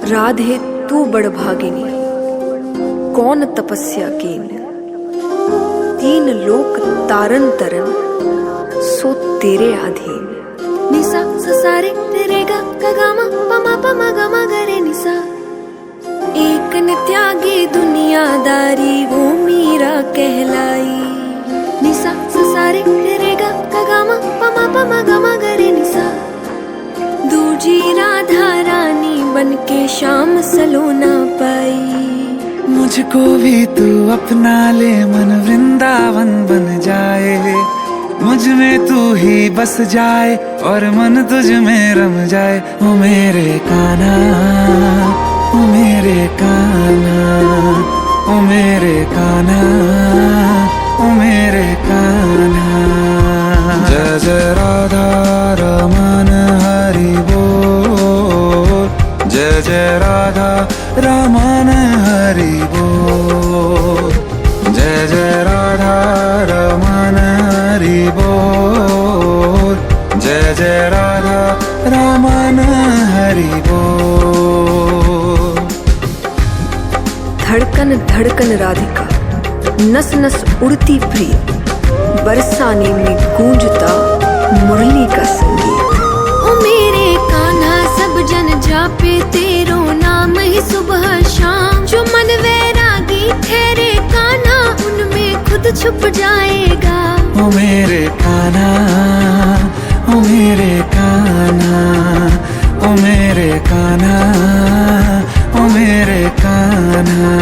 राधे तू बड़भागिनी, कौन तपस्या कीन। तीन लोक तारन तरन, सो तेरे अधीन। निसा ससारे तेरे गा गा पमा पमा गा गरे निसा। एक न त्यागी दुनियादारी वो मीरा कहलाई। निसा ससारे तेरे गा पमा पमा गा गरे निसा। दूजी राधा रानी बनके शाम सलोना पाई। मुझको भी तू अपना ले, मन वृंदावन बन जाए। मुझ में तू ही बस जाए और मन तुझ में रम जाए। ओ मेरे कान्हा, ओ मेरे कान्हा, ओ मेरे कान्हा, ओ मेरे कान्हा। जय जय राधा रमन हरि बोल, जय जय राधा रमन हरि बोल, जय जय राधा रमन हरि बोल, जय जय राधा रमन हरि बोल। धड़कन धड़कन राधिका, नस नस उड़ती प्रिय। बरसाने में गूंजता मुरली का संगीत। ओ मेरे कान्हा सब जन जापे तेरो नाम ही सुबह शाम। जो मन वैरागी ठहरे कान्हा, उनमें खुद छुप जाएगा। ओ मेरे कान्हा, ओ मेरे कान्हा, ओ मेरे कान्हा, ओ मेरे कान्हा।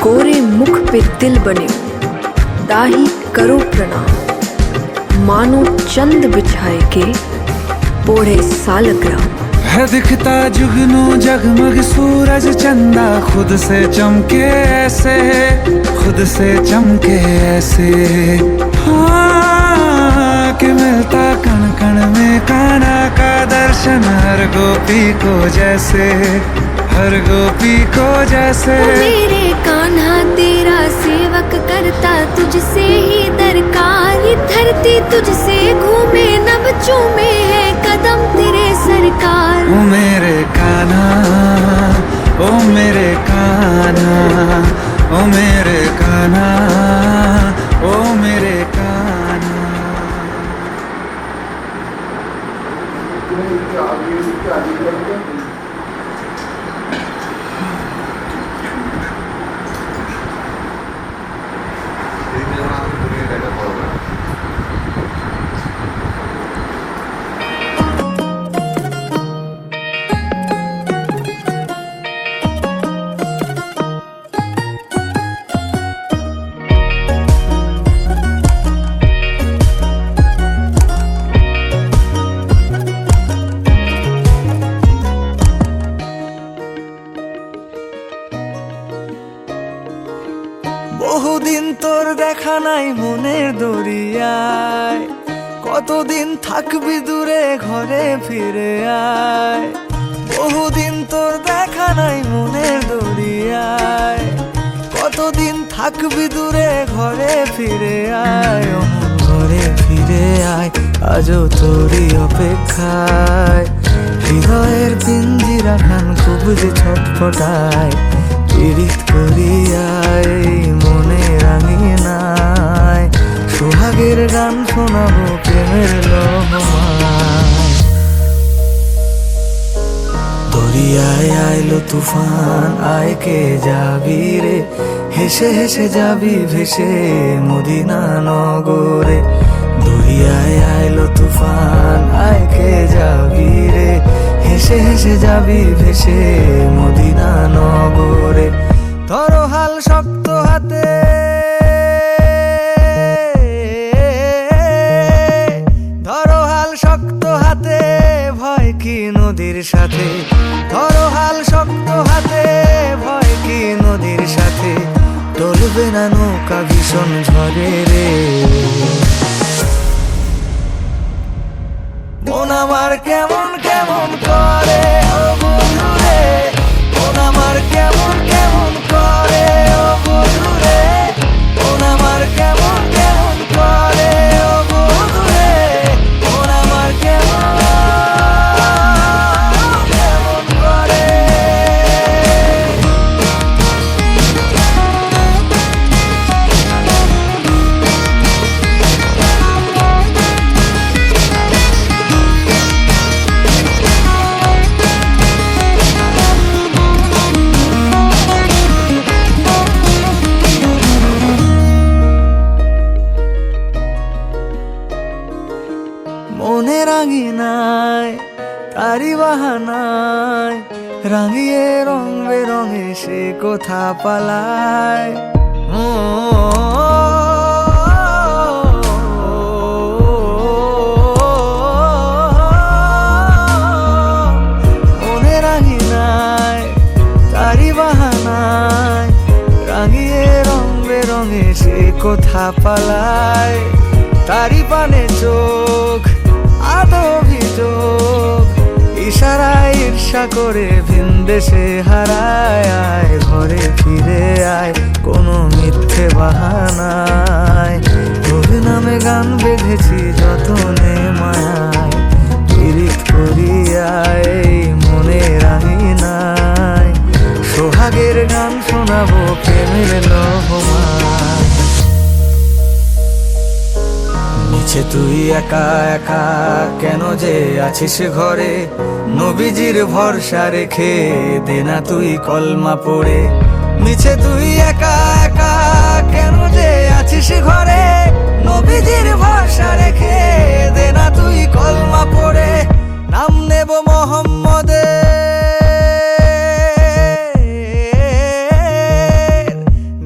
गोरे मुख पे दिल बने, ताही करो प्रणाम। मानो चंद बिछाए के पोढ़े सालग्राम। है दिखता जुगनू जगमग सूरज चंदा, खुद से चमके ऐसे, खुद से चमके ऐसे। हाँ कि मिलता कण कण में कान्हा का दर्शन, हर गोपी को जैसे, हर गोपी को जैसे। मेरे कान्हा तेरा सेवक करता तुझसे ही दरकार। ये धरती तुझसे घूमे नभ चूमे है कदम तेरे सरकार। ओ मेरे कान्हा, ओ मेरे कान्हा, ओ मेरे कान्हा, ओ मेरे कान्हा। বহুদিন তোর দেখা নাই মনের দরিয়ায়। কতদিন থাকবি দূরে ঘরে ফিরে আয়। বহুদিন তোর দেখা নাই মনের দরিয়ায়। কতদিন থাকবি দূরে ঘরে ফিরে আয়। ও মন ঘরে ফিরে আয়, আজও তোরই অপেক্ষায়। হৃদয়ের পিঞ্জিরা খান খুব যে ছটফটায়। পীড়িত করিয়ায় মনে রাঙিয়ে নাই, সোহাগের গান শোনাবো প্রেমের লহমায়। দরিয়ায় আইলো তুফান, আয় কে যাবি রে। হেসে হেসে যাবি ভেসে মদিনা নগরে। দরিয়ায় আইলো তুফান, আয় কে যাবি রে। হেসে হেসে যাবি ভেসে মদিনা নগরে। ধরো হাল শক্ত হাতে, ধরো হাল শক্ত হাতে, ভয় কি নদীর সাথে। ধরো হাল শক্ত হাতে, ভয় কি নদীর সাথে। টলবে না নৌকা ভীষণ ঝড়ে রে। মন আমার কেমন কেমন করে, ও বন্ধু রে। মন আমার কেমন কেমন করে। তারি বাহানায় রাঙিয়ে রং বেরঙে সে কোথা পালায়। মনে রাঙি নাই তারি বাহানায় রাঙিয়ে রং বেরঙে সে কোথা পালায়। তারি পানে চোখ আদো অভিযোগ ইশারায় ঈর্ষা করে ভিন দেশে হারায়। আয় ঘরে ফিরে আয় কোনো মিথ্যে বাহানায়, তোর নামে গান বেঁধেছি যতনে মায়ায়। পীড়িত করিয়ায় মনে রাঙি নাই, সোহাগের গান শোনাবো প্রেমের লহমায়। নিচে তুই একা একা কেন যে আছিস ঘরে, নবীজির ভরসা রেখে দে না তুই কলমা পড়ে। নিচে তুই একা একা কেন যে আছিস ঘরে, নবীজির ভরসা রেখে দে না তুই কলমা পড়ে। নাম নেব মোহাম্মদের,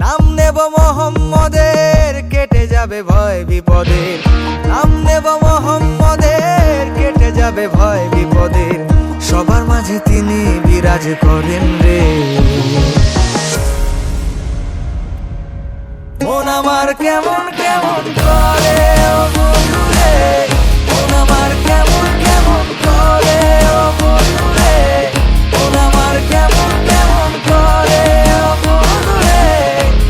নাম নেব মোহাম্মদের, কেটে যাবে ভয় বিপদের। নাম নেব মোহাম্মদের, কেটে যাবে ভয় বিপদের। সবার মাঝে তিনি বিরাজ করেন রে। মন আমার কেমন কেমন করে ও বন্ধু রে, মন আমার কেমন কেমন করে ও বন্ধু রে, মন আমার কেমন কেমন করে ও বন্ধু রে,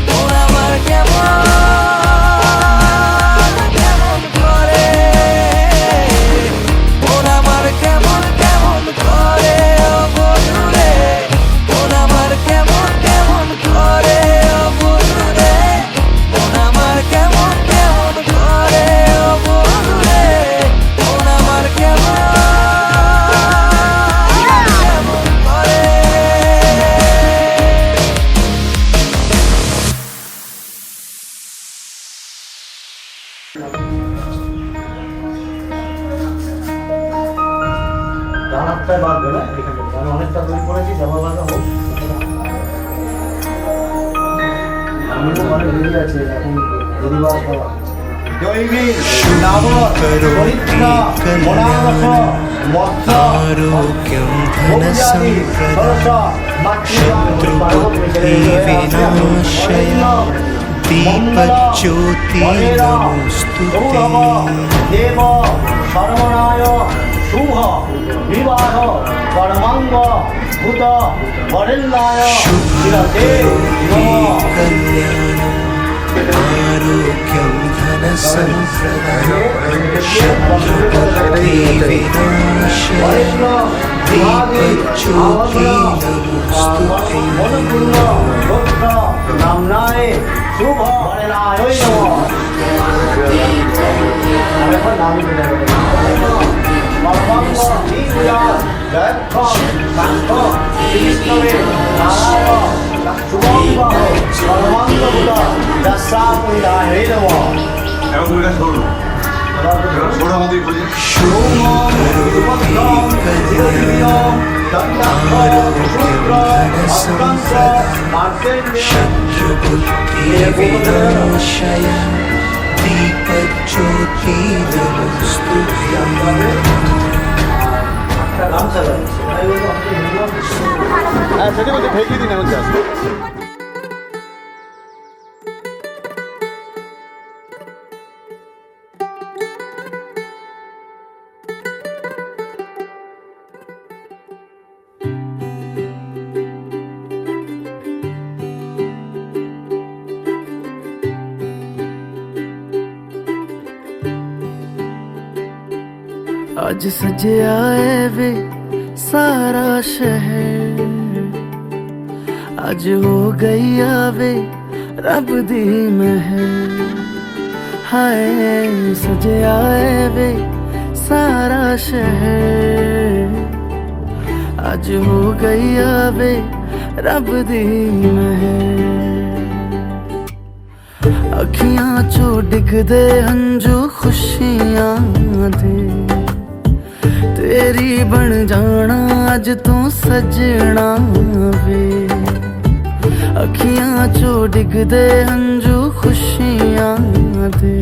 মন আমার কেমন কেমন করে, মন আমার কেমন কেমন করে ও বন্ধু রে, মন আমার কেমন কেমন করে ও বন্ধু রে, মন আমার কেমন কেমন করে ও বন্ধু রে, মন আমার কেমন কেমন করে। রানারটাই বাঁধবে না এখান থেকে, আমি অনেকটা তৈরি করেছি জামা বাঁধা হোক। আমি তো মানে রেডি আছে এখন যদি বাদ দেওয়া आरोग्यं धनसम्प्रदाशत्रुबुद्धिविनाशय दीपज्योति नमोस्तुते। देव सर्वनाय शुभ विवाह परमांग भूत वरेण्याय शिरसे नमः। आरोग्यं धनसम्प्रदाशत्रुबुद्धिविनाशय दीपज्योति नमोस्तुते। नामनाय शुभ वरेण्याय शत्रुबुद्धिविनाशय दीपज्योति आज सजे आए वे सारा शहर, आज हो गई आवे रब दी महर। हाय सजे आए वे सारा शहर, आज हो गई आवे रब दी महर। अखियां चो डिगदे हंजू खुशियां दे, तेरी बन जाना अज तो सजना वे अखियां चो डिगदे हंजू खुशियां दे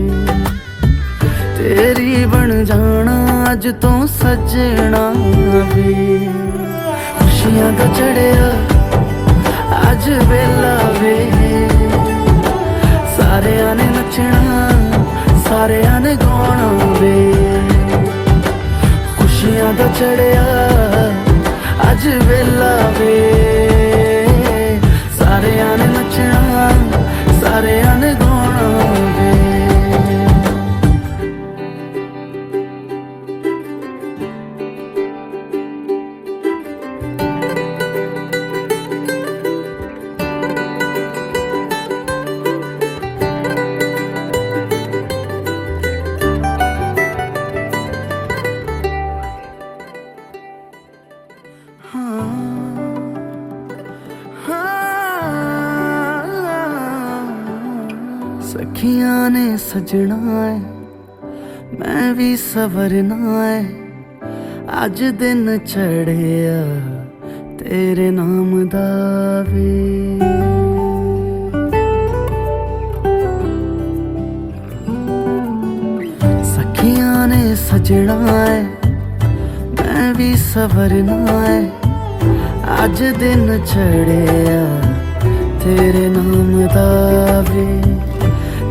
तेरी बन जाना अज तो सजना वे खुशियां दा चढ़िया अज वेला वे सारे ने नचना सारे ने गाना वे खुशियां दा चढ़िया अज वेला वे सारे ने नचना सारे ने गाना वे सखियां ने सजना है मैं भी सवरना है अज दिन चढ़िया तेरे नाम दा वे सखियां ने सजना है मैं भी सवरना है अज दिन चढ़िया तेरे नाम दा वे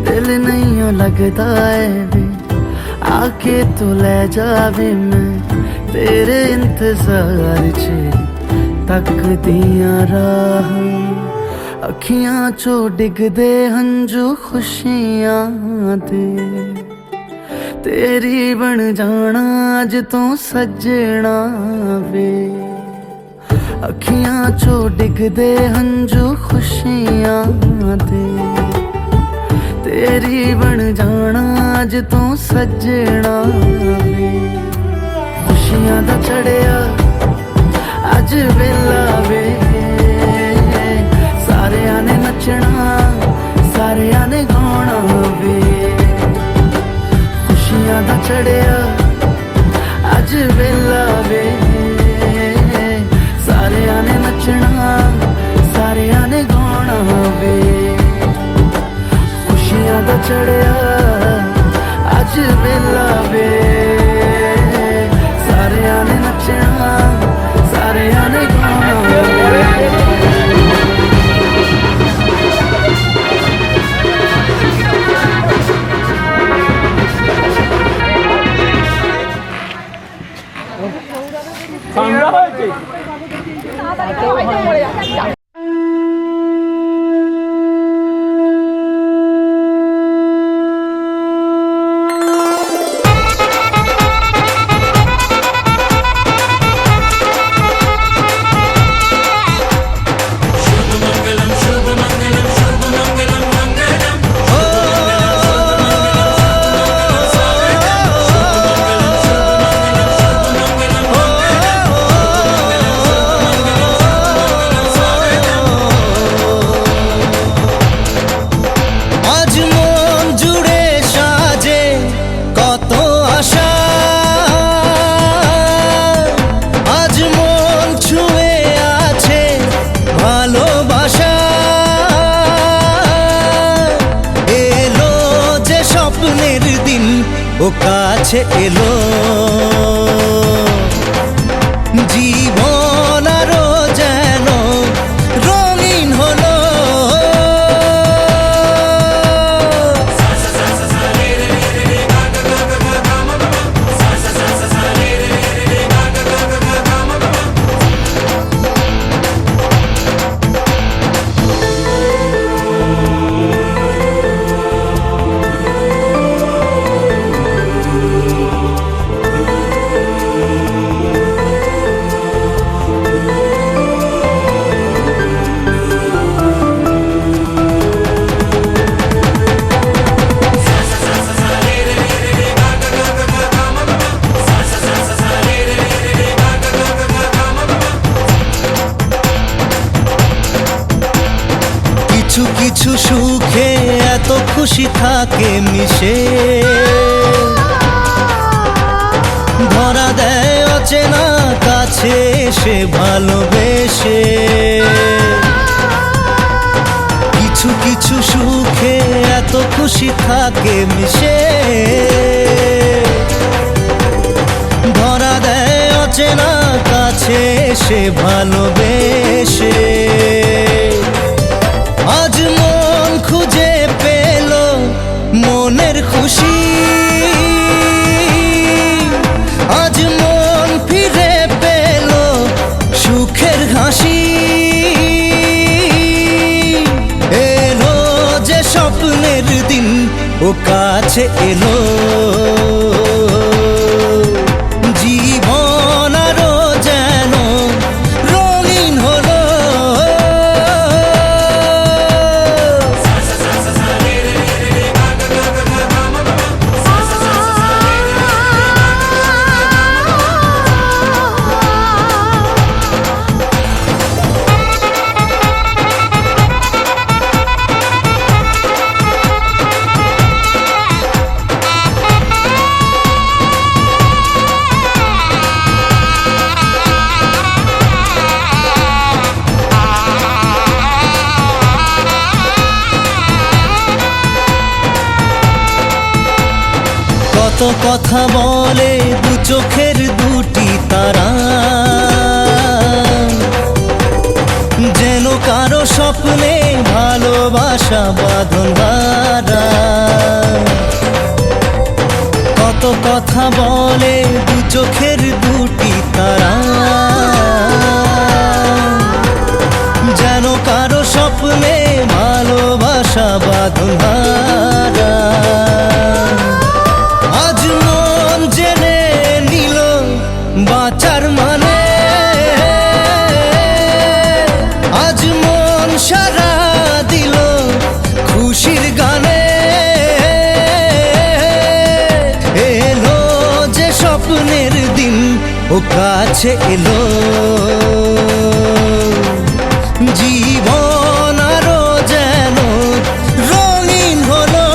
दिल नहीं लगता है वे आके तू ले जावे मैं तेरे इंतजार च तक दिया राह अखियां चो डिगदे हंजू खुशियां दे तेरी बन जाना अज तो सजना वे अखियां चो डिगदे हंजू खुशियां दे तेरी बन जाना अज तो सजना वे खुशियां दा चढ़िया अज वेला वे सारे ने नचना सारे ने गाना वे खुशियां दा चढ़िया अज वेला वे सारे ने नचना सारे ने गाना वे खुशियां दा चढ़िया अज वेला वे सारे ने नचना सारे ने गाना वे ও কাছে এলো জীবন আরো যেন রঙিন হলো কিছু সুখে এত খুশি থাকে মিশে ধরা দেয় অচেনা কাছে এসে ভালোবেসে কিছু কিছু সুখে এত খুশি থাকে মিশে ধরা দেয় অচেনা কাছে এসে ভালোবেসে আজ মন খুঁজে পেল মনের খুশি আজ মন ফিরে পেল সুখের হাসি এলো যে স্বপ্নের দিন ও কাছে এলো জীবন আরো যেন রঙিন হলো কত কথা বলে দু চোখের দুটি তারা যেন কারো স্বপ্নে ভালোবাসা বাঁধন হারা কত কথা বলে দু চোখের দুটি তারা যেন কারো স্বপ্নে ভালোবাসা বাঁধন হারা আজ মন জেনে নিল বাঁচার মানে আজ মন সারা দিল খুশির গানে এলো যে স্বপ্নের দিন ও কাছে এলো জীবন আরো যেন রঙিন হলো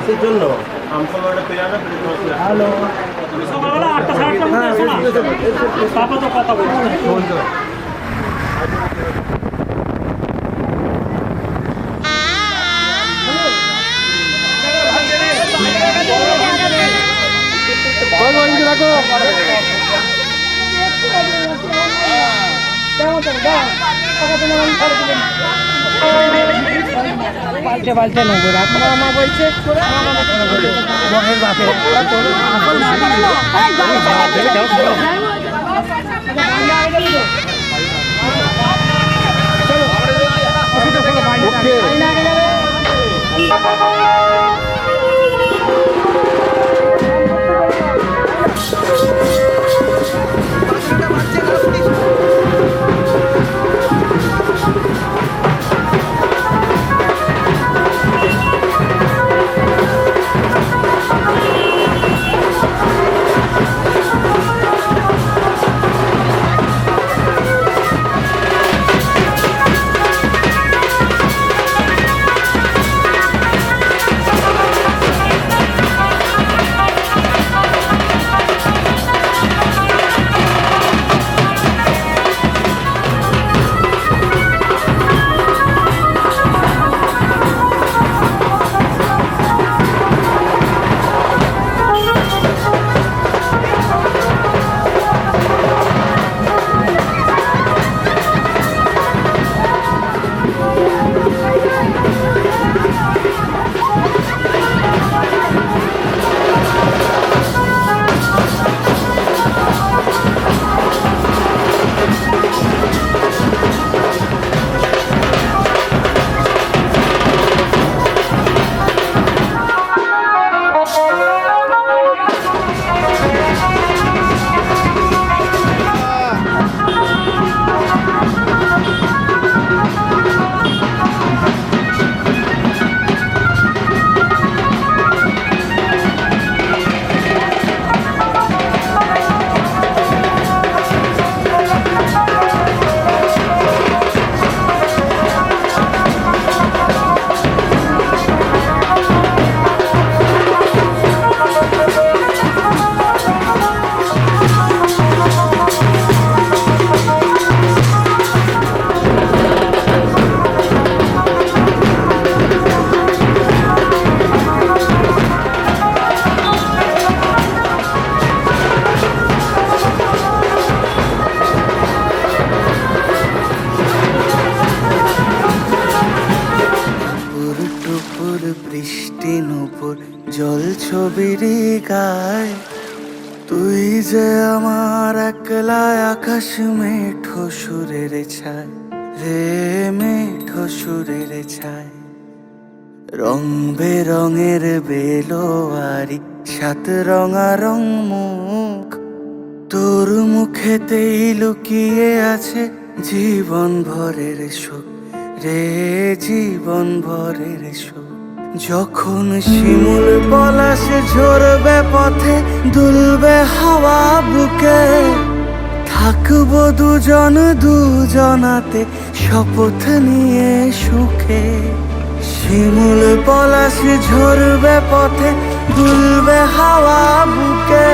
সেই জন্য আমফানটা পেয়ে যাবে হ্যালো সকালবেলা 8টা 8:30টার মধ্যে এসো না পাপা তো কথা বলছে পাল্টে পাল্টে নেবো মামা বলছে বনের বাপে বৃষ্টি নুপুর জল ছবির গায়, তুই যে আমার একলা আকাশ মেঠো সুরের ছায় রে, মেঠো সুরের ছায়। রং বেরঙের বেলোয়ারি সাত রঙারং মুখ, তোর মুখেতেই লুকিয়ে আছে জীবন ভরের সুখ রে, জীবন ভরের সুখ। যখন শিমুল পলাশ ঝরবে পথে, দুলবে হাওয়া বুকে, থাকবো দুজন দুজনাতে শপথ নিয়ে সুখে। শিমুল পলাশ ঝরবে পথে, দুলবে হাওয়া বুকে,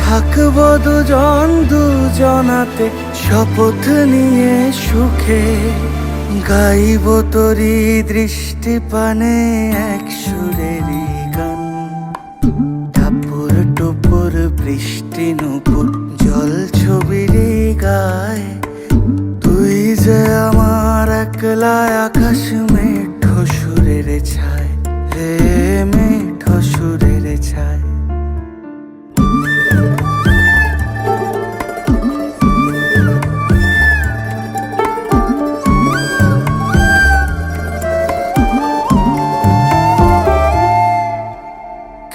থাকবো দুজন দুজনাতে শপথ নিয়ে সুখে। গাইব তোরি দৃষ্টি পানে এক সুরেরই গান, টাপুর টুপুর বৃষ্টি নুপুর জল ছবির গায়, তুই যে আমার একলা আকাশ মেঠো সুরের ছায় রে, মেঠো সুরের ছায়।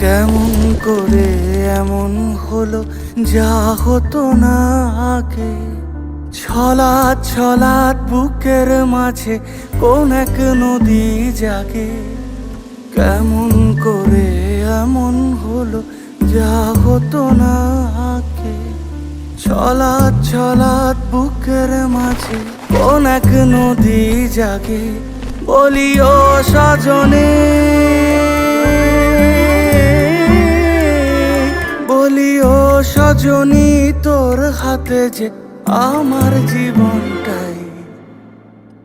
কেমন করে এমন হলো যা হতো না আগে, ছলাৎ ছলাৎ বুকের মাঝে কোন এক নদী জাগে। কেমন করে এমন হলো যা হতো না আগে, ছলাৎ ছলাৎ বুকের মাঝে কোন এক নদী জাগে। বলি ও সজনে, বলি ও সজনী, তোর হাতে যে আমার জীবনটাই।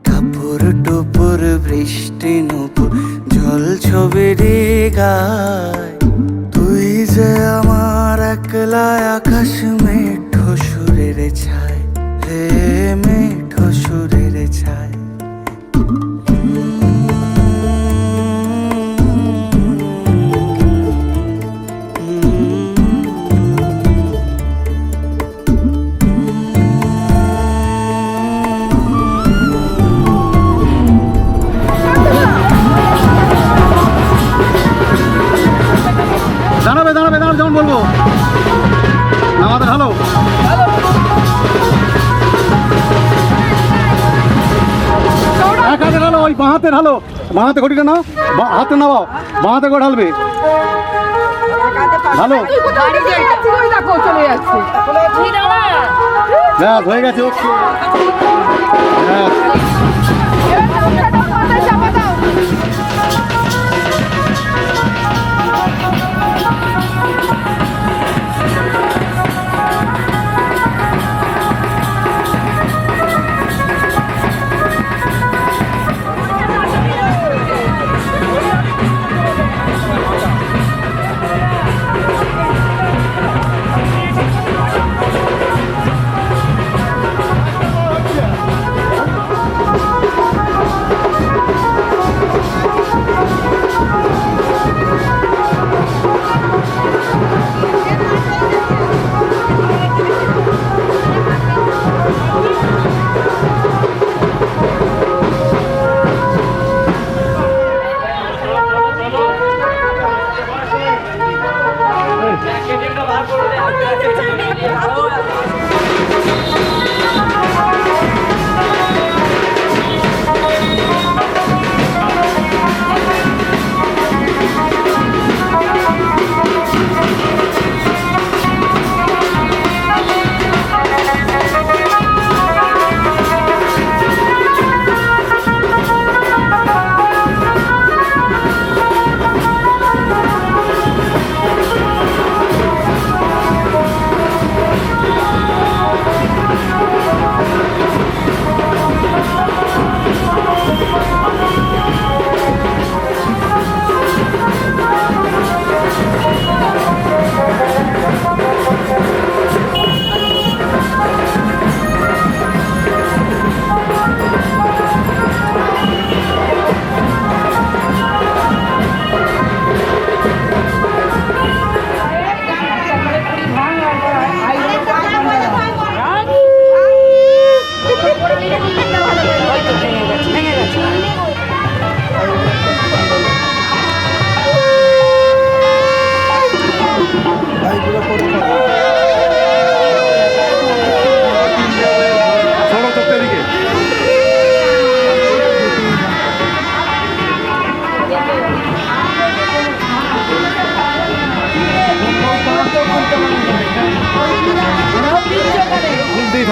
টাপুর টুপুর বৃষ্টি নুপুর জল ছবির গায়, তুই যে আমার একলা আকাশ মেঠো সুরের ছায় রে, মেঠো সুরের ছায়। দাঁড়াবে দাঁড়াবে দাঁড়াবে, যেমন বলবো আমাদের হ্যালো। এক হাতে ঢালো, ওই বাঁ হাতে ঢালো, বাঁ হাতে ঘটিটা নাও, হাতে নাও, বাঁ হাতে করে ঢালবে। ভালো ব্যাস হয়ে গেছে, ওকে ব্যাস।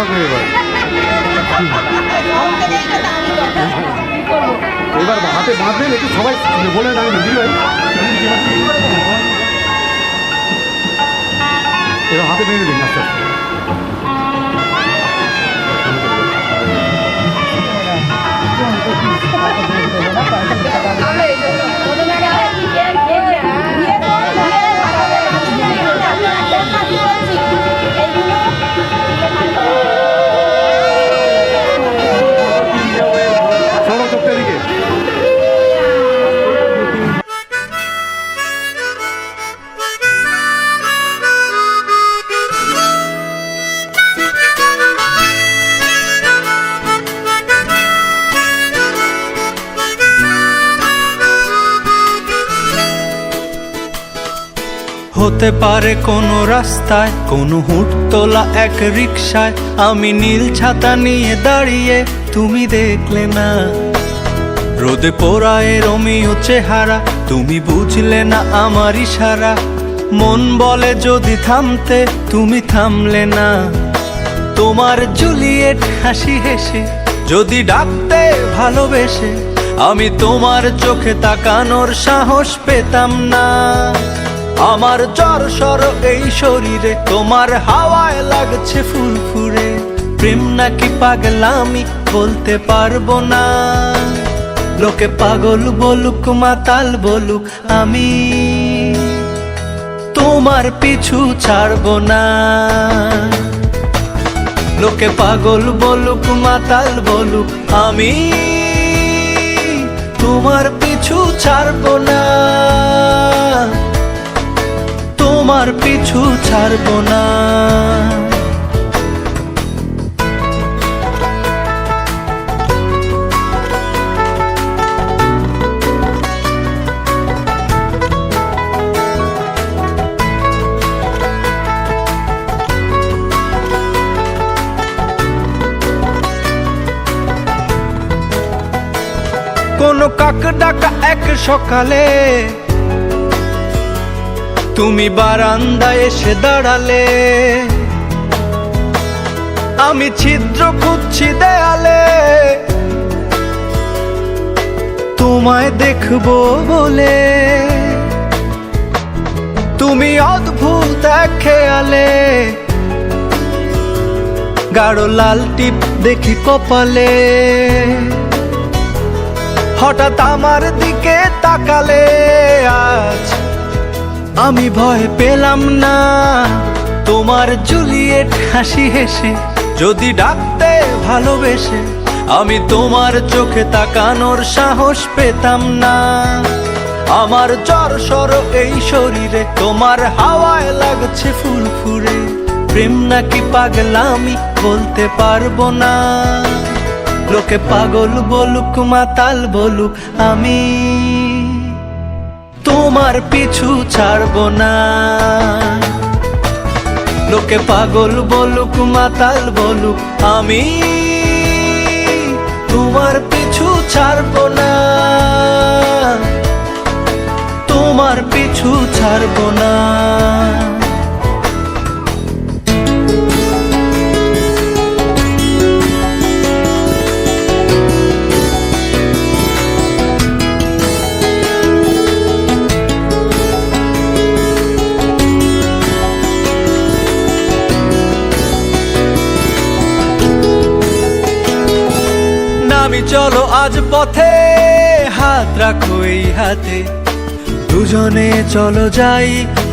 থাকবে এবার। এবার হাতে বাঁধবেন, একটু সবাই বলে দাঁড়িয়ে দিদি ভাই, এবার হাতে বেঁধে দিন আস্তে আস্তে। সরো চোখটা দিকে। হতে পারে কোনো রাস্তায়, কোনো হুটতোলা এক রিকশায় আমি নীল ছাতা নিয়ে দাঁড়িয়ে, তুমি দেখলে না। রোদে পোড়ায় রোমিও চেহারা, তুমি বুঝলে না আমার ইশারা। মন বলে যদি থামতে, তুমি থামলে না। তোমার জুলিয়েট হাসি হেসে যদি ডাকতে ভালোবেসে, আমি তোমার চোখে তাকানোর সাহস পেতাম না। আমার জ্বর সর এই শরীরে, তোমার হাওয়ায় লাগছে ফুরফুরে। প্রেম নাকি পাগলামি বলতে পারবো না। লোকে পাগল বলুক মাতাল বলুক, আমি তোমার পিছু ছাড়বো না। লোকে পাগল বলুক মাতাল বলুক, আমি তোমার পিছু ছাড়বো না। তোমার পিছু ছাড়বো না। কোনো কাক ডাকা এক সকালে তুমি বারান্দায় এসে দাঁড়ালে। আমি ছিদ্র খুঁজছি দেয়ালে, তোমায় দেখবো বলে। তুমি অদ্ভুত এক খেয়ালে, গাঢ় লাল টিপ দেখি কপালে। হঠাৎ আমার দিকে তাকালে, আজ আমি ভয় পেলাম না। তোমার জুলিয়েট হাসি হেসে যদি ডাকতে ভালোবেসে, আমি তোমার চোখে তাকানোর সাহস পেতাম না। আমার জ্বর সর এই শরীরে, তোমার হাওয়ায় লাগছে ফুরফুরে। প্রেম নাকি পাগলামি বলতে পারবো না। লোকে পাগল বলুক মাতাল বলুক, আমি তোমার পিছু ছাড়বো না। লোকে পাগল বলুক মাতাল বলুক, আমি তোমার পিছু ছাড়বো না। তোমার পিছু ছাড়বো না। নামি চলো আজ পথে, হাত রাখো এই হাতে। দুজনে চলো যাই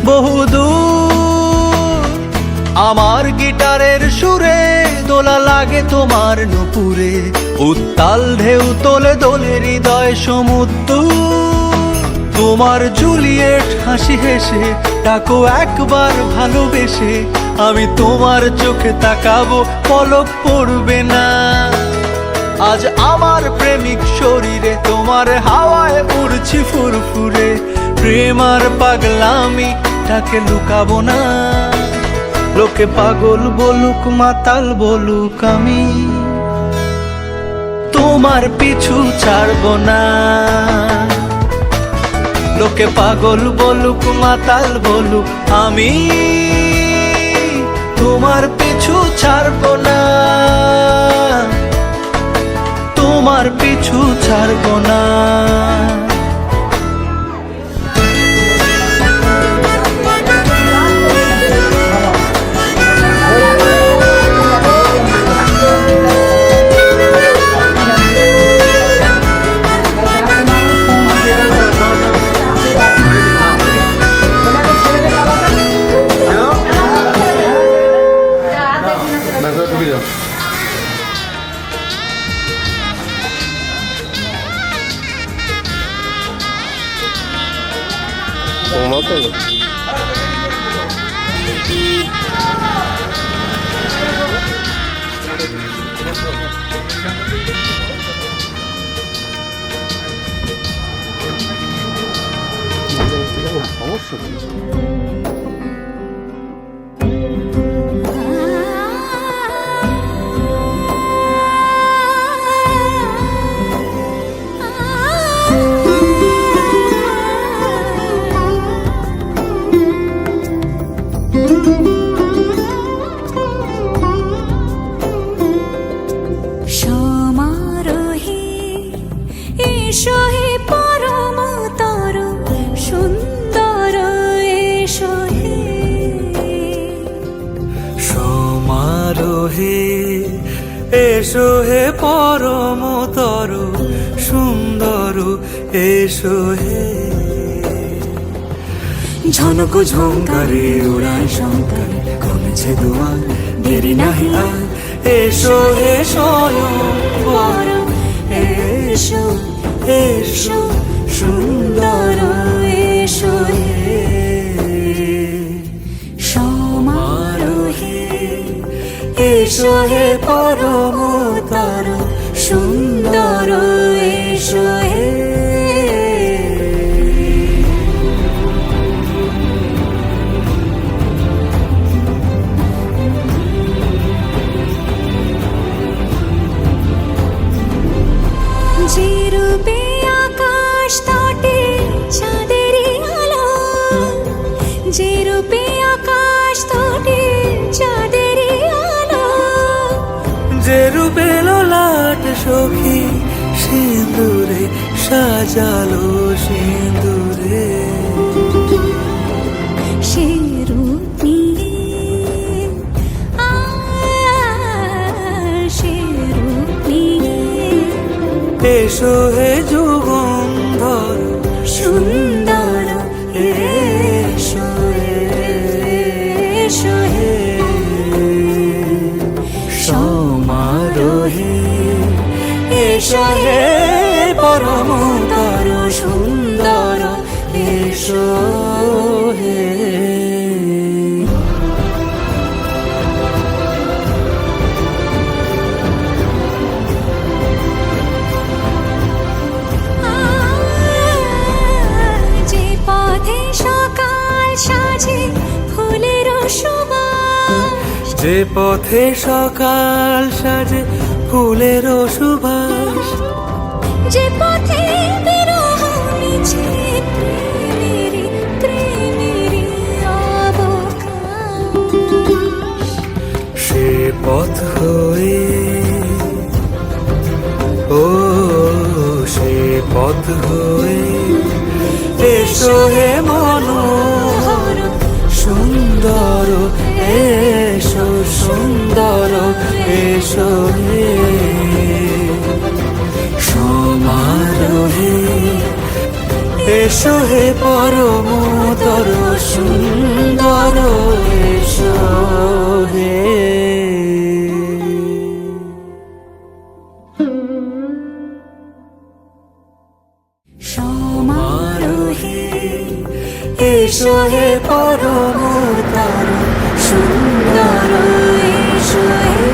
বহুদূর। আমার গিটারের সুরে দোলা লাগে তোমার নুপুরে। উত্তাল ঢেউ তোলে দোলে হৃদয় সমুদ্র। তোমার জুলিয়েট হাসি হেসে ডাকো একবার ভালোবেসে। আমি তোমার চোখে তাকাবো, পলক পড়বে না। আজ আমার প্রেমিক শরীরে, তোমার হাওয়ায় উড়ছি ফুরফুরে। প্রেম আর পাগলামি তাকে লুকাবো না। লোকে পাগল বলুক মাতাল বলুক, আমি তোমার পিছু ছাড়বো না। লোকে পাগল বলুক মাতাল বলুক, আমি তোমার পিছু ছাড়বো না। তোমার পিছু ছাড়বো না। সমারোহে এসো হে পরমতর সুন্দর এসো হে। সমারোহে এসো হে পরমতর সুন্দর এসো হে। ঝনক ঝঙ্কারে উড়ায় শঙ্কারে কমেছে দুয়ার দেরি নাহি আর। এসো হে স্বয়ং বর এসো এসো সুন্দর এসো হে। সমারোহে এসো হে পরমতর সুন্দর এসো হে। যে রূপে আকাশ তটে চাঁদেরই আলো, যে রূপে আকাশ তটে চাঁদেরই আলো। যে রূপে ললাট সখী সিঁদুরে সাজালো সিঁদুরে। সে রূপ নিয়ে সে রূপ নিয়ে এসো হে যুগন্ধর সুন্দর এসো এসো হে। সমারোহে এসো হে পরমতর সুন্দর এসো হে। যে পথে সকাল সাজে ফুলের সুবাস, যে পথে সকাল সাজে ফুলের সুবাস। যে পথে বিরহ মিছে প্রেমেরই প্রেমেরই অবকাশ। সে পথ হয়ে ও সে পথ হয়ে এসো হে মনোহর সুন্দর এসো সুন্দর এসো হে। সমারোহে এসো হে পরমতর সুন্দর এসো হে। সমারোহে এসো হে পরমতর সুন্দর এসো হে।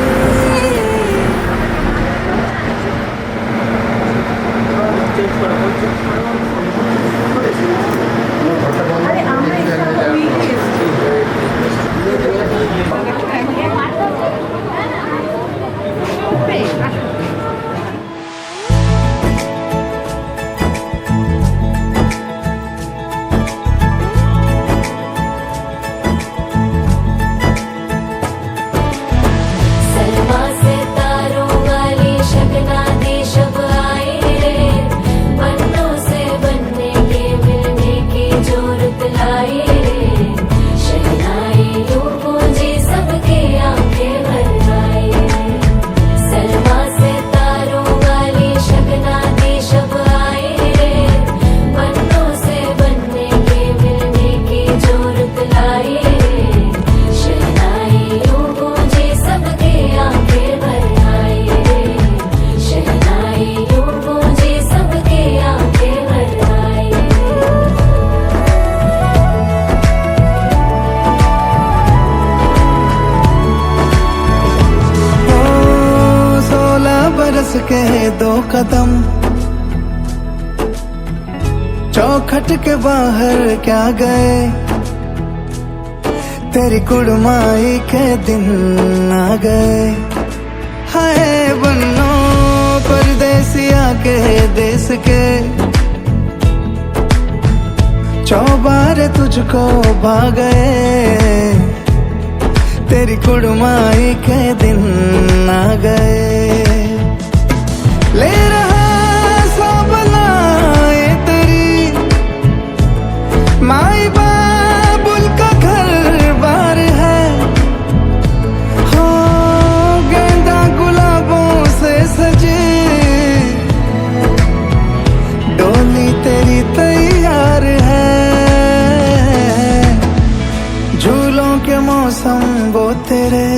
कदम, चौखट के बाहर क्या गए, तेरी कुड़माई के दिन आ गए। हाय बन्नो परदेसिया के देश के, चौबारे तुझको भा गए, तेरी कुड़माई के दिन आ गए। ले रहा सब लाए तेरी माई बाबुल का घर बार है, हो गेंदा गुलाबों से सजे, डोली तेरी तैयार है। झूलों के मौसम वो तेरे,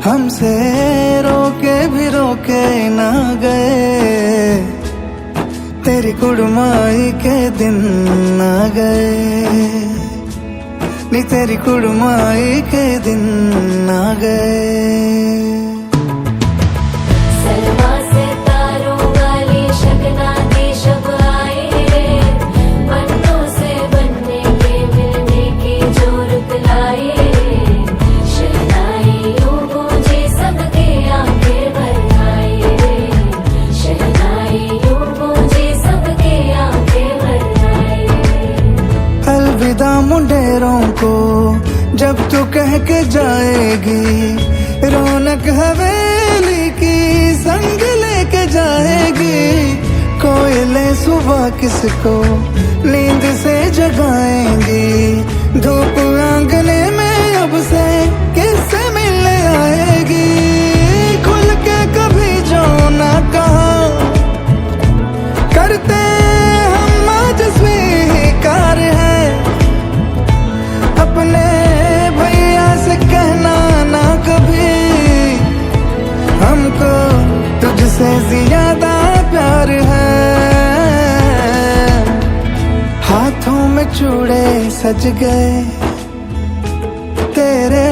हमसे रोके भी रोके ना गए, तेरी कुड़माई के दिन आ गए, नी तेरी कुड़माई के दिन आ गए। सलमा से तारों वाली शगना दी शब आए रे, बनों से बनने के मिलने की जो रुत लाए रे, शहनाइयों गूंजे सबके आंखें भर आए रे, शहनाइयों गूंजे सबके आंखें भर आए रे। अलविदा मुंडेरों को जब तू कह के जाएगी, रौनक हवेली की संग लेके जाएगी। कोयले सुबह किसको नींद से जगाएंगी, धूप आंगने में अब से किससे मिलने आएगी। खुल के कभी जो ना कहा करते हम आज स्वीकार है, अपने भैया से कहना ना कभी, हमको तुझसे ज्यादा प्यार है। हाथों में चूड़े सज गए, तेरे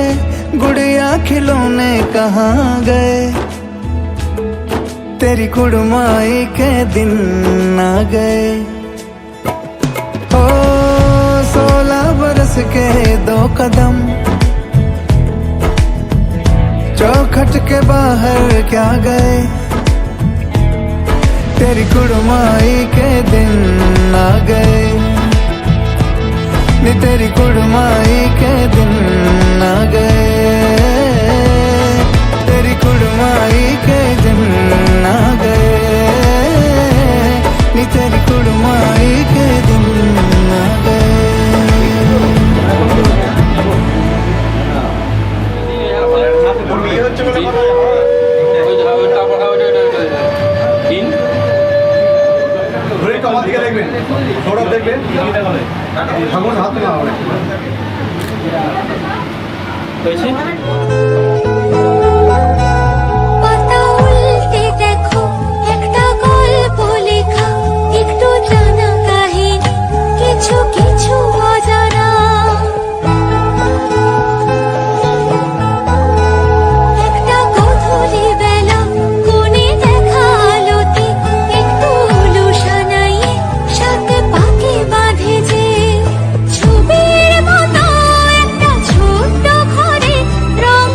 गुड़िया खिलौने कहाँ गए, तेरी कुड़माई के दिन आ गए। ओ 16 बरस के 2 कदम, चौखट के बाहर क्या गए, तेरी कुड़माई के दिन आ गए, नी तेरी कुड़माई के दिन आ गए, तेरी कुड़माई के दिन आ गए, नी तेरी कुड़माई के दिन आ गए। আমার দিকে দেখবেন, সৌরভ দেখবেন, ঠাকুর হাত না হবে। পাতা উল্টে দেখো একটা গল্প লেখা, একটু জানা কাহিনী, কিছু কিছু অজানা। একটা গধূলি বেলা কোণে দেখা আলোতে, একটু উলু সানাইয়ে সাথে পাকে বাঁধে যে, ছবির মতো একটা ছোট্ট ঘরে রং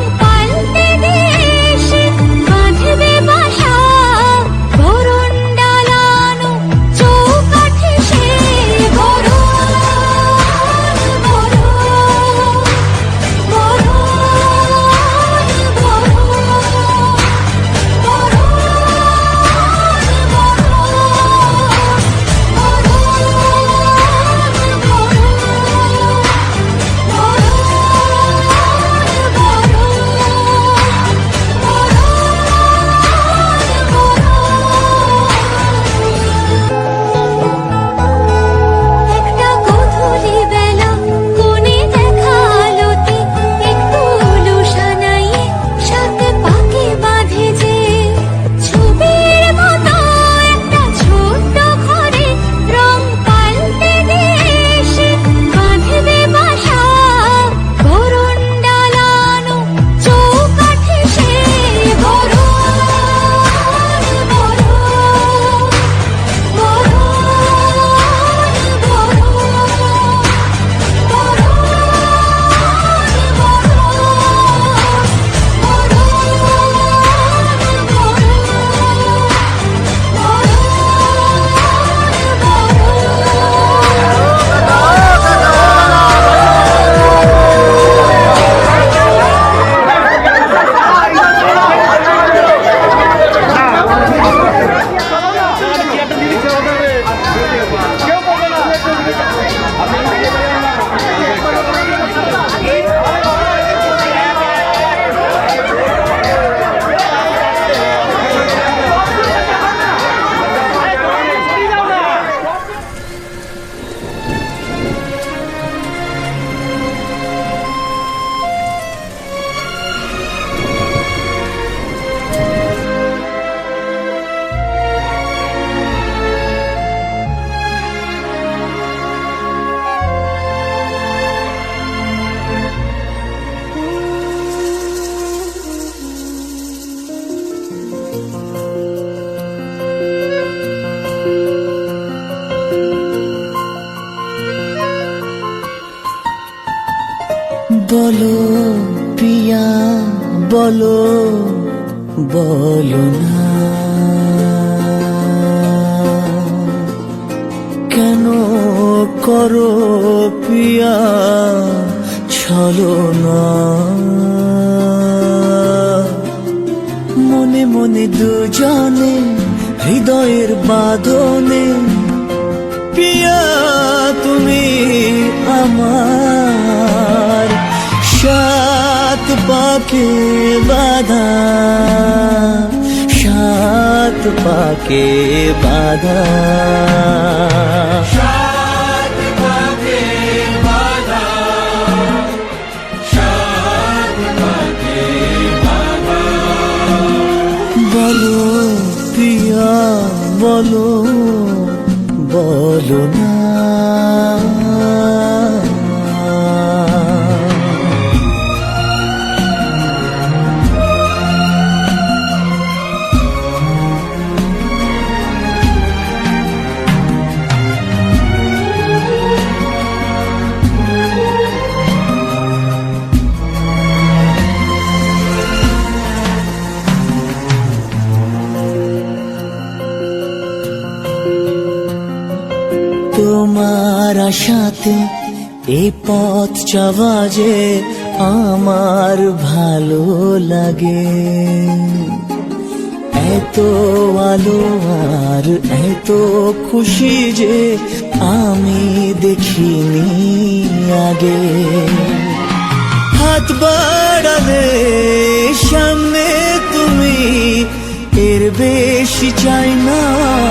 বলো পিয়া বলো বলো না কেন করো পিয়া ছলনা মনে মনে দুজনে হৃদয়ের বাঁধনে পিয়া তুমি আমার সাত পাকে বাঁধা সাত পাকে বাঁধা বলো প্রিয়া বলো বলো না তোমার আশাতে এই পথ চলা যে আমার ভালো লাগে এত আলো আর এত খুশি যে আমি দেখিনি আগে হাত বাড়ালে সামনে তুমি এর বেশি চাই না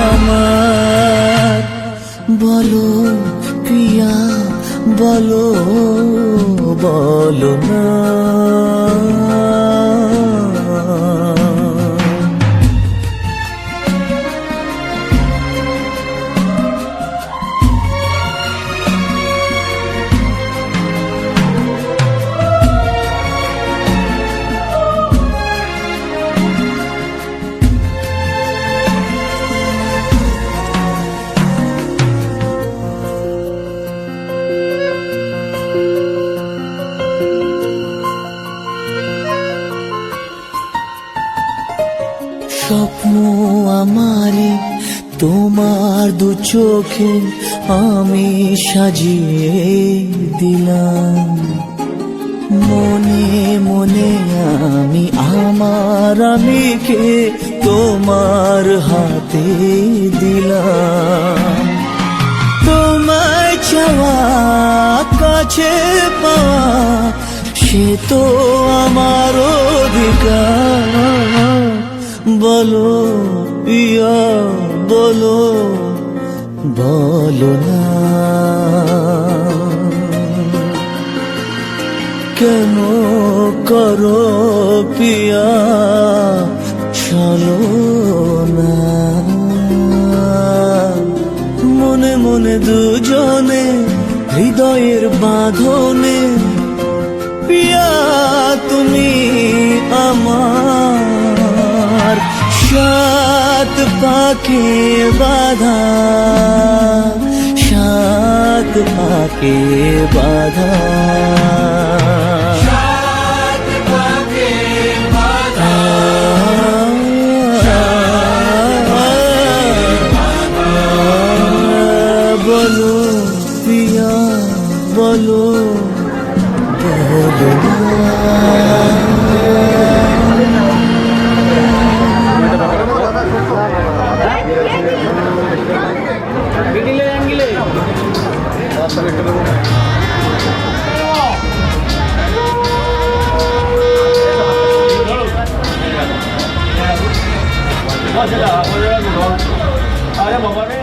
আমার বলো প্রিয়া বলো বলো না স্বপ্ন আমারে তোমার দু চোখে আমি সাজিয়ে দিলাম মনে মনে আমি আমার আমিকে তোমার হাতে দিলাম তোমায় চাওয়া কাছে পাওয়া সে তো আমার অধিকার বলো পিয়া বলো বলো না কেন করো পিয়া চলো না মনে মনে দুজনে হৃদয়ের বাঁধনে পিয়া তুমি আমার সাত পাকে বাঁধা সাত পাকে বাঁধা বলো প্রিয়া বলো বলো अरे बाबा रे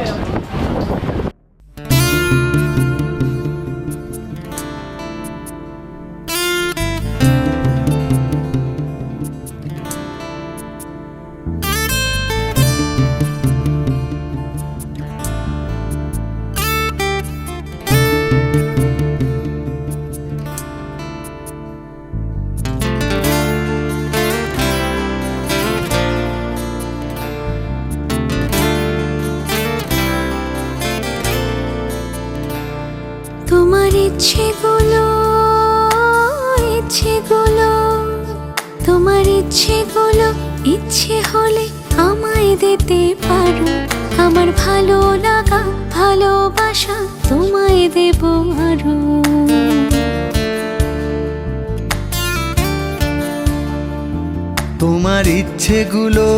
তোমার ইচ্ছে গুলো ইচ্ছেগুলো, তোমার ইচ্ছেগুলো ইচ্ছে হলে আমায় দিতে পারো। আমার ভালো লাগা ভালোবাসা তোমায় দেব আরো। তোমার ইচ্ছেগুলো,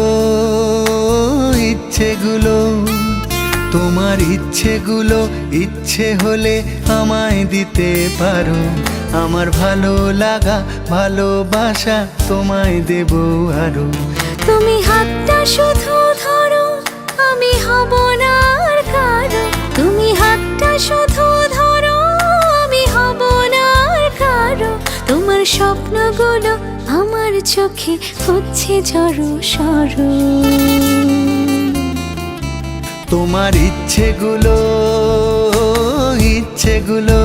ইচ্ছেগুলো, তোমার ইচ্ছেগুলো ইচ্ছে হলে আমায় দিতে পারো। আমার ভালো লাগা ভালোবাসা তোমায় দেব আরো। তুমি হাতটা শুধু ধরো, আমি হব না আর কারো। তুমি হাতটা শুধু ধরো, আমি হব না আর কারো। তোমার স্বপ্নগুলো আমার চোখে হচ্ছে জড়ো সরো। তোমার ইচ্ছেগুলো, ইচ্ছেগুলো,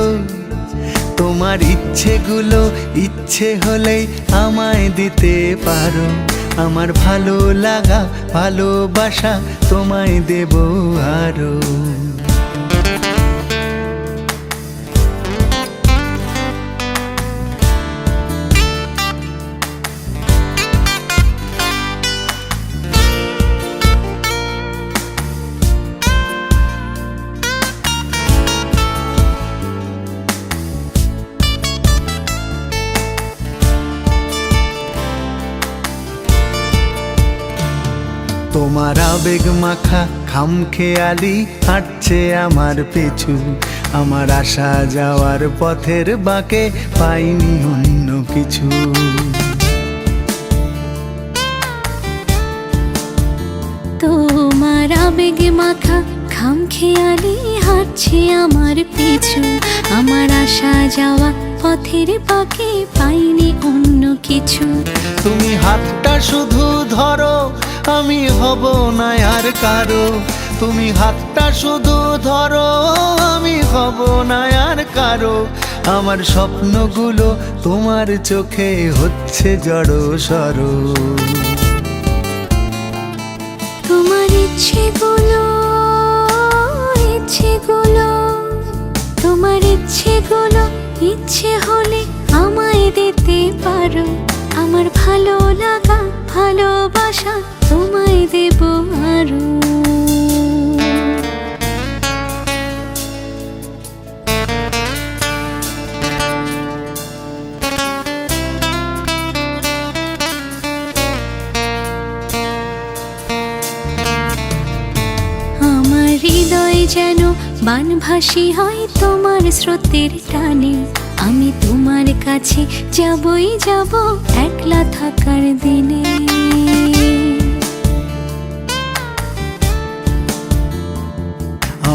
তোমার ইচ্ছেগুলো ইচ্ছে হলেই আমায় দিতে পারো। আমার ভালো লাগা ভালোবাসা তোমায় দেব আরো। তোমার আবেগ মাখা খামখেয়ালি হাঁটছে আমার পিছু। আমার আসা যাওয়ার পথের বাঁকে পাইনি অন্য কিছু। তোমার আবেগে মাখা খামখেয়ালি হাঁটছে আমার পিছু। আমার আসা যাওয়া পথের বাঁকে পাইনি অন্য কিছু। তুমি হাতটা শুধু ধরো, আমি হব না আর কারো। তুমি হাতটা শুধু ধরো, আমি হব না আর কারো। আমার স্বপ্নগুলো তোমার চোখে হচ্ছে জড়ো সরো। তোমার ইচ্ছেগুলো, ইচ্ছেগুলো, তোমার ইচ্ছেগুলো ইচ্ছে হলে আমায় দিতে পারো। আমার ভালো লাগা ভালোবাসা তোমায় দেব আরো। আমার হৃদয় যেন বানভাসী হয় তোমার স্রোতের টানে। আমি তোমার কাছে যাবই যাব একলা থাকার দিনে।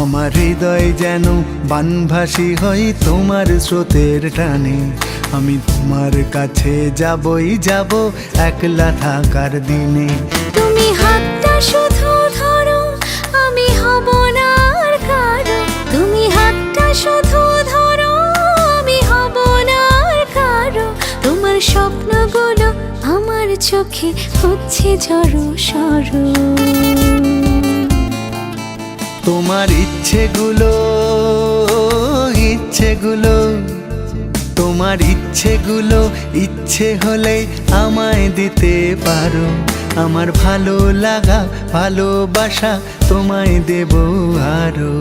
আমার হৃদয় যেন বানভাসী হয় তোমার স্রোতের টানে। আমি তোমার কাছে যাবই যাব একলা থাকার দিনে। তুমি হাতটা শুধু ধরো, আমি হব না আর কারো। তুমি হাতটা শুধু ধরো, আমি হব না আর কারো। তোমার স্বপ্নগুলো আমার চোখে হচ্ছে জড়ো সরো। তোমার ইচ্ছেগুলো, ইচ্ছেগুলো, তোমার ইচ্ছেগুলো ইচ্ছে হলে আমায় দিতে পারো। আমার ভালো লাগা ভালোবাসা তোমায় দেব আরো।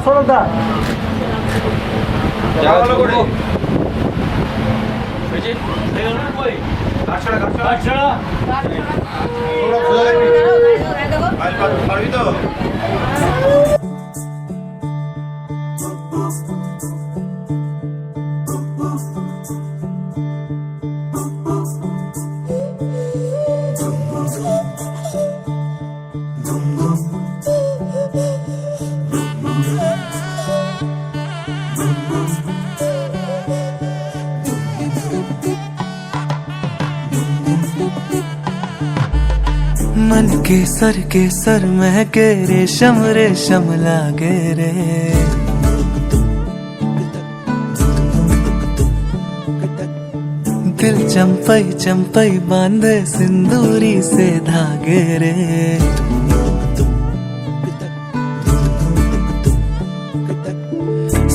সৌরভ দা मन के सर महके रेशम रेशम लागे रे। दिल चंपई चंपई बांधे सिंदूरी से धागे रे।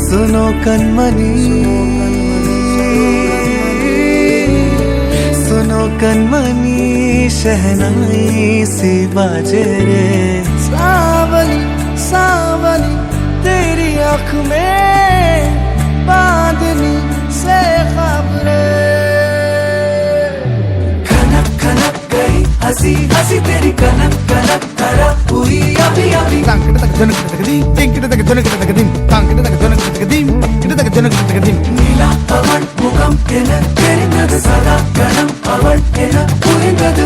सुनो कनमनी सुनो कनमनी शहनाई सी बाजे रे। सावली सावली तेरी आँख में बांधनी से खबरे। कनक कनक गई हंसी हंसी तेरी कनक कनक करा हुई अभी अभी। नीला पवन मुगम तेरे नद सदा गणम पवन पूरे नद।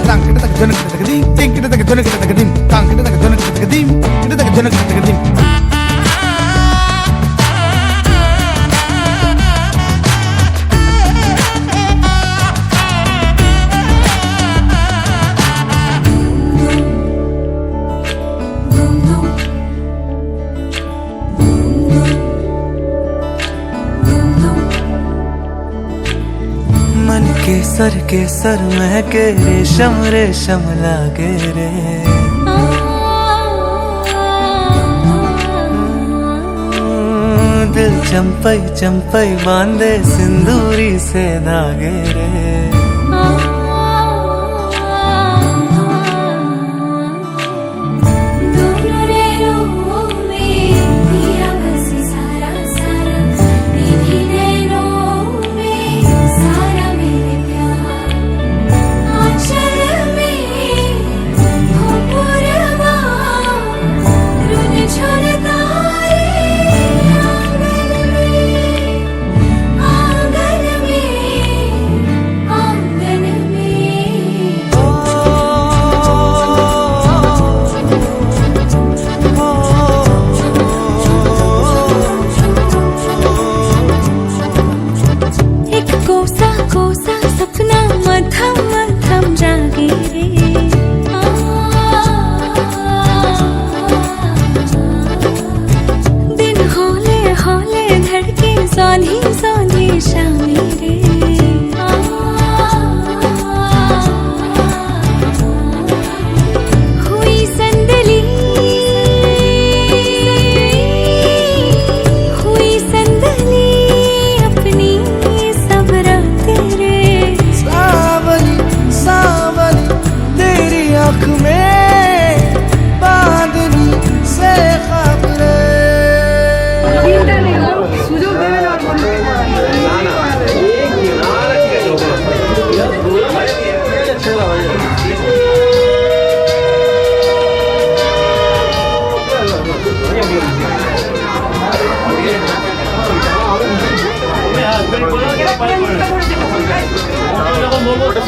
मन के सर महके रेशम रेशम लागे रे। दिल चंपई चंपई बांधे सिंदूरी से धागे रे।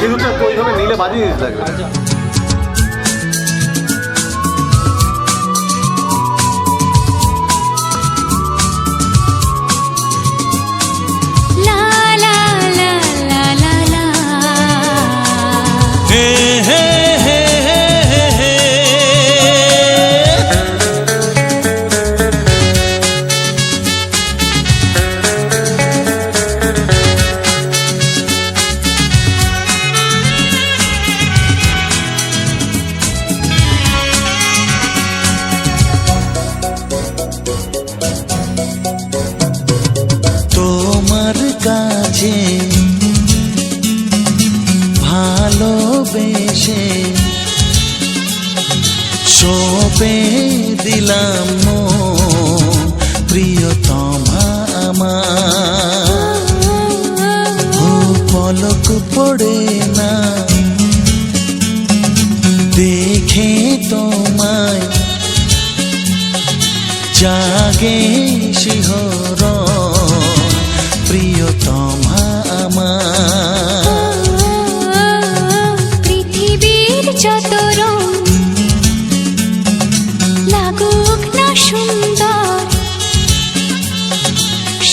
সিঁদুরটা তো ওইভাবে নিলে বাজিয়ে দিতে লাগবে। ভালোবেসে সঁপে দিলাম মন প্রিয়তমা আমার। পলক পড়ে না দেখে তোমায় জাগে শিহরণ প্রিয়তমা আমার। পৃথিবীর যত রং লাগুক না সুন্দর,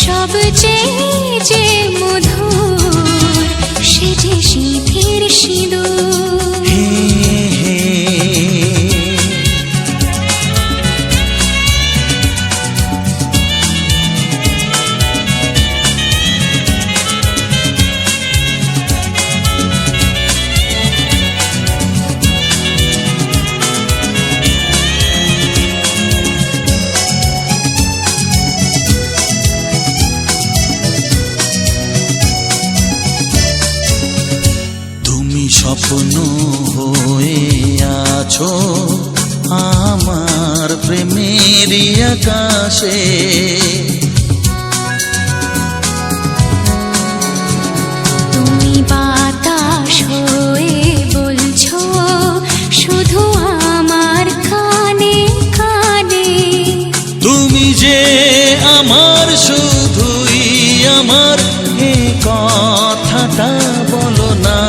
সবচেয়ে যে মধুর সে যে সিঁথির সিঁদুর। হে হে স্বপ্ন হয়ে আছো আমার প্রেমের আকাশে। তুমি বাতাস হয়ে বলছো শুধু আমার কানে কানে, তুমি যে আমার শুধুই আমার, এ কথাটা বলো না।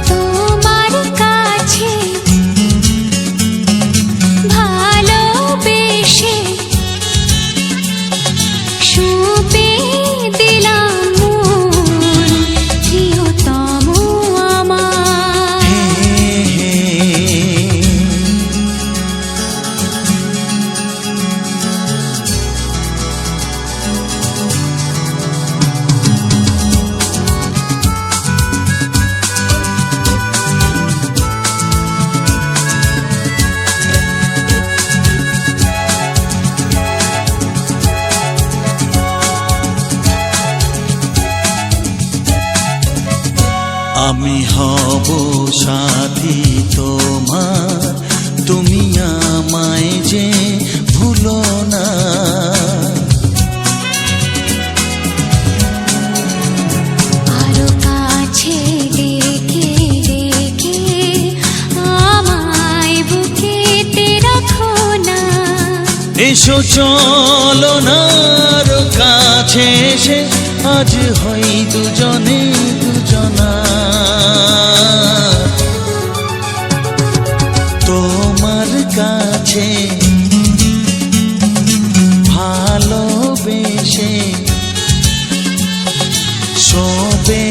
তোমার কাছে ভালোবেসে সঁপে দিলাম মন, প্রিয়তম আমার। হে হে আমি হব সাথী তোমার, তুমি আমায় যে ভুলো না। আরো কাছে ডেকে ডেকে আমায় বুকেতে রাখো না। এসো চলো না আরো কাছে এসে আজ হই দুজনে দুজনা। তোমার কাছে ভালোবেসে সবে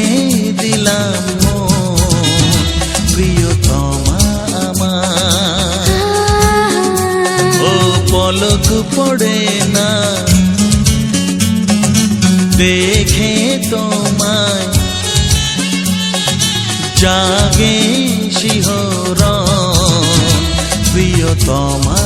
দিলাম মন, প্রিয়তমা আমার। ও পলক পড়ে না দেখে তোমায়, জাগে শিহরণ, প্রিয়তমা